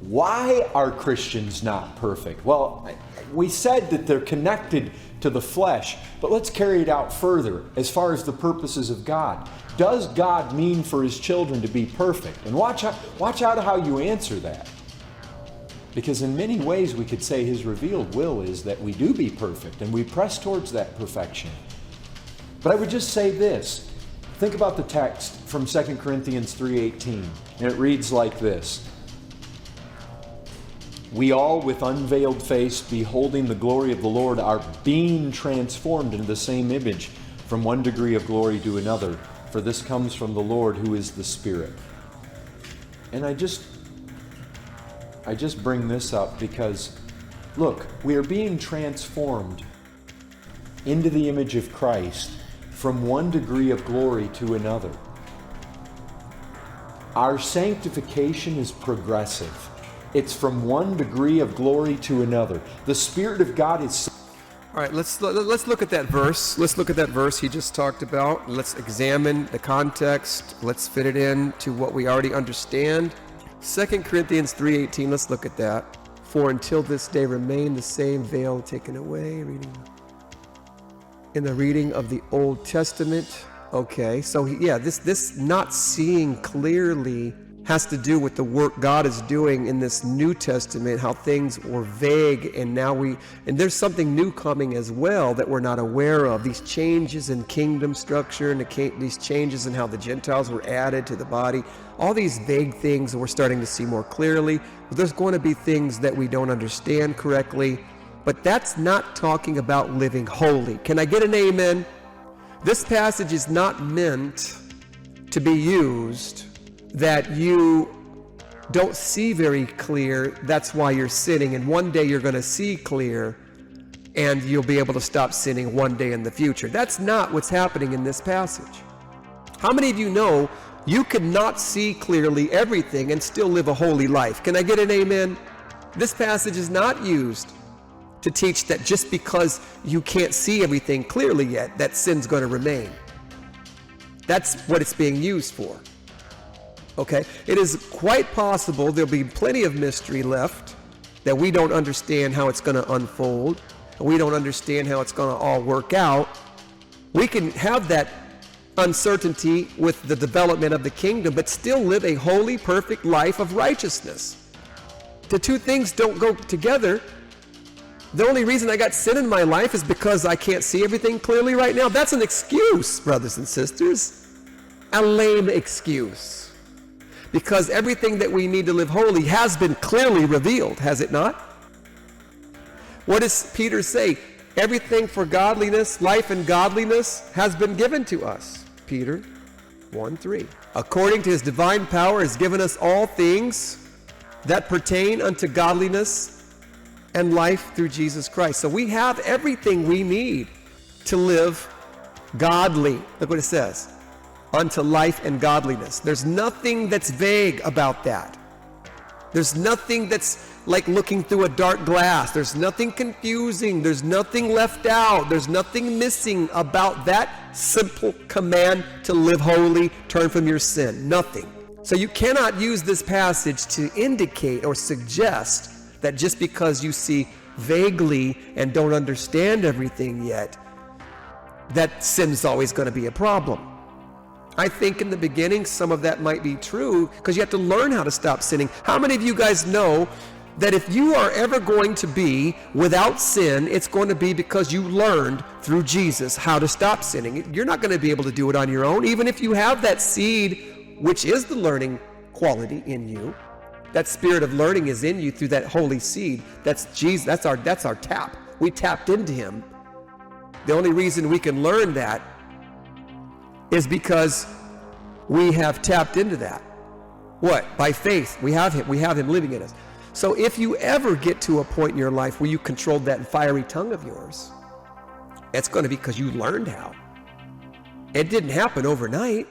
Why are Christians not perfect? Well, we said that they're connected to the flesh, but let's carry it out further as far as the purposes of God. Does God mean for His children to be perfect? And watch out how you answer that. Because in many ways we could say His revealed will is that we do be perfect and we press towards that perfection. But I would just say this. Think about the text from 2 Corinthians 3:18, and it reads like this. We all, with unveiled face, beholding the glory of the Lord, are being transformed into the same image from one degree of glory to another. For this comes from the Lord, who is the Spirit. And I just bring this up because, look, we are being transformed into the image of Christ from one degree of glory to another. Our sanctification is progressive. It's from one degree of glory to another. The Spirit of God is... All right, let's look at that verse. Let's look at that verse he just talked about. Let's examine the context. Let's fit it in to what we already understand. 2 Corinthians 3:18, let's look at that. For until this day remain the same veil taken away. In the reading of the Old Testament. Okay, so this not seeing clearly has to do with the work God is doing in this New Testament, how things were vague, and there's something new coming as well that we're not aware of. These changes in kingdom structure and these changes in how the Gentiles were added to the body, all these vague things we're starting to see more clearly. But there's going to be things that we don't understand correctly, but that's not talking about living holy. Can I get an amen? This passage is not meant to be used that you don't see very clear, that's why you're sinning, and one day you're going to see clear and you'll be able to stop sinning one day in the future. That's not what's happening in this passage. How many of you know you cannot see clearly everything and still live a holy life? Can I get an amen? This passage is not used to teach that just because you can't see everything clearly yet, that sin's going to remain. That's what it's being used for. Okay, it is quite possible there'll be plenty of mystery left that we don't understand how it's going to unfold, and we don't understand how it's going to all work out. We can have that uncertainty with the development of the kingdom, but still live a holy, perfect life of righteousness. The two things don't go together. The only reason I got sin in my life is because I can't see everything clearly right now. That's an excuse, brothers and sisters. A lame excuse. Because everything that we need to live holy has been clearly revealed, has it not? What does Peter say? Everything for godliness, life and godliness has been given to us. Peter 1:3. According to his divine power has given us all things that pertain unto godliness and life through Jesus Christ. So we have everything we need to live godly. Look what it says. Unto life and godliness. There's nothing that's vague about that. There's nothing that's like looking through a dark glass. There's nothing confusing. There's nothing left out. There's nothing missing about that simple command to live holy, turn from your sin. Nothing. So you cannot use this passage to indicate or suggest that just because you see vaguely and don't understand everything yet, that sin's always going to be a problem. I think in the beginning some of that might be true because you have to learn how to stop sinning. How many of you guys know that if you are ever going to be without sin, it's going to be because you learned through Jesus how to stop sinning? You're not going to be able to do it on your own, even if you have that seed, which is the learning quality in you. That spirit of learning is in you through that holy seed. That's Jesus. That's our tap. We tapped into him. The only reason we can learn that is because we have tapped into that. What? By faith. We have him living in us. So if you ever get to a point in your life where you controlled that fiery tongue of yours, it's going to be because you learned how. It didn't happen overnight.